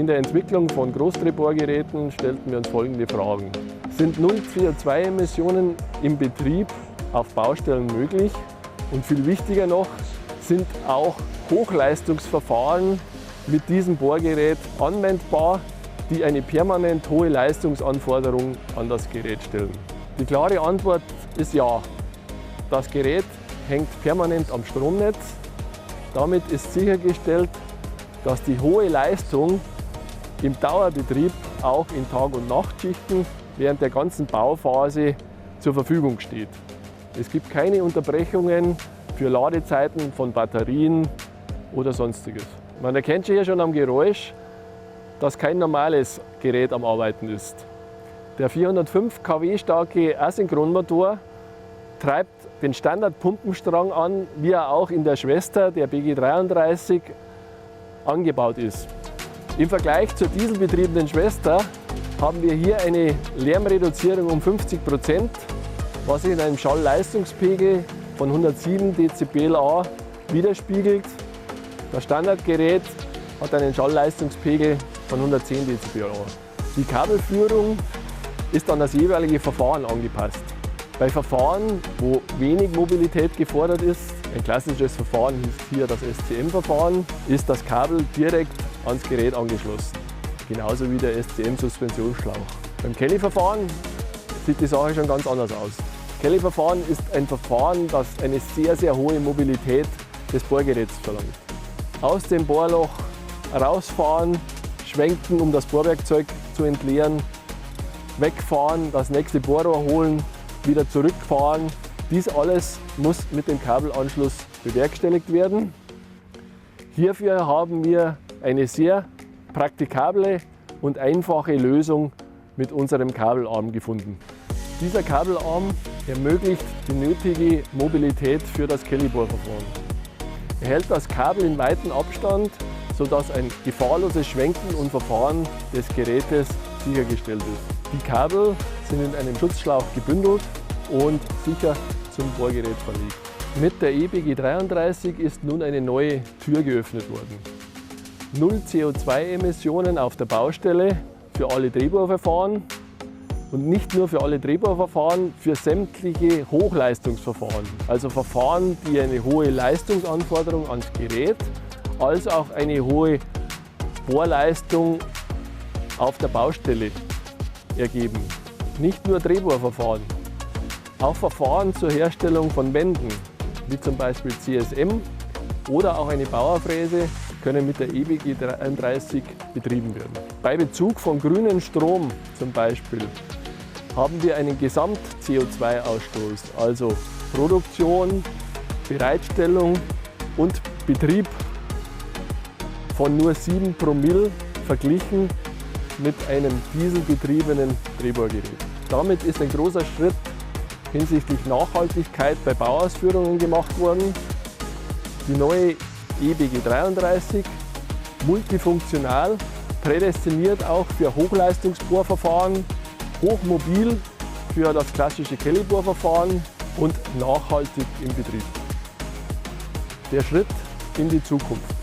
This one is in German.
In der Entwicklung von Großdrehbohrgeräten stellten wir uns folgende Fragen. Sind null CO2-Emissionen im Betrieb auf Baustellen möglich? Und viel wichtiger noch, sind auch Hochleistungsverfahren mit diesem Bohrgerät anwendbar, die eine permanent hohe Leistungsanforderung an das Gerät stellen? Die klare Antwort ist ja. Das Gerät hängt permanent am Stromnetz. Damit ist sichergestellt, dass die hohe Leistung im Dauerbetrieb auch in Tag- und Nachtschichten während der ganzen Bauphase zur Verfügung steht. Es gibt keine Unterbrechungen für Ladezeiten von Batterien oder Sonstiges. Man erkennt hier schon am Geräusch, dass kein normales Gerät am Arbeiten ist. Der 405 kW starke Asynchronmotor treibt den Standardpumpenstrang an, wie er auch in der Schwester, der BG33, angebaut ist. Im Vergleich zur dieselbetriebenen Schwester haben wir hier eine Lärmreduzierung um 50%, was sich in einem Schallleistungspegel von 107 dBA widerspiegelt. Das Standardgerät hat einen Schallleistungspegel von 110 dBA. Die Kabelführung ist an das jeweilige Verfahren angepasst. Bei Verfahren, wo wenig Mobilität gefordert ist, ein klassisches Verfahren ist hier das SCM-Verfahren, ist das Kabel direkt ans Gerät angeschlossen. Genauso wie der SCM-Suspensionsschlauch. Beim Kelly-Verfahren sieht die Sache schon ganz anders aus. Kelly-Verfahren ist ein Verfahren, das eine sehr, sehr hohe Mobilität des Bohrgeräts verlangt. Aus dem Bohrloch rausfahren, schwenken, um das Bohrwerkzeug zu entleeren, wegfahren, das nächste Bohrrohr holen, wieder zurückfahren. Dies alles muss mit dem Kabelanschluss bewerkstelligt werden. Hierfür haben wir eine sehr praktikable und einfache Lösung mit unserem Kabelarm gefunden. Dieser Kabelarm ermöglicht die nötige Mobilität für das Kellybohrverfahren. Er hält das Kabel in weitem Abstand, sodass ein gefahrloses Schwenken und Verfahren des Gerätes sichergestellt ist. Die Kabel sind in einem Schutzschlauch gebündelt und sicher zum Bohrgerät verlegt. Mit der eBG 33 ist nun eine neue Tür geöffnet worden. Null CO2-Emissionen auf der Baustelle für alle Drehbohrverfahren und nicht nur für alle Drehbohrverfahren, für sämtliche Hochleistungsverfahren. Also Verfahren, die eine hohe Leistungsanforderung ans Gerät, als auch eine hohe Bohrleistung auf der Baustelle ergeben. Nicht nur Drehbohrverfahren, auch Verfahren zur Herstellung von Wänden, wie zum Beispiel CSM oder auch eine Bauerfräse, können mit der eBG 33 betrieben werden. Bei Bezug von grünem Strom zum Beispiel haben wir einen Gesamt-CO2-Ausstoß, also Produktion, Bereitstellung und Betrieb von nur 7 Promille verglichen mit einem dieselbetriebenen Drehbohrgerät. Damit ist ein großer Schritt hinsichtlich Nachhaltigkeit bei Bauausführungen gemacht worden. Die neue eBG 33, multifunktional, prädestiniert auch für Hochleistungsbohrverfahren, hochmobil für das klassische Kellybohrverfahren und nachhaltig im Betrieb. Der Schritt in die Zukunft.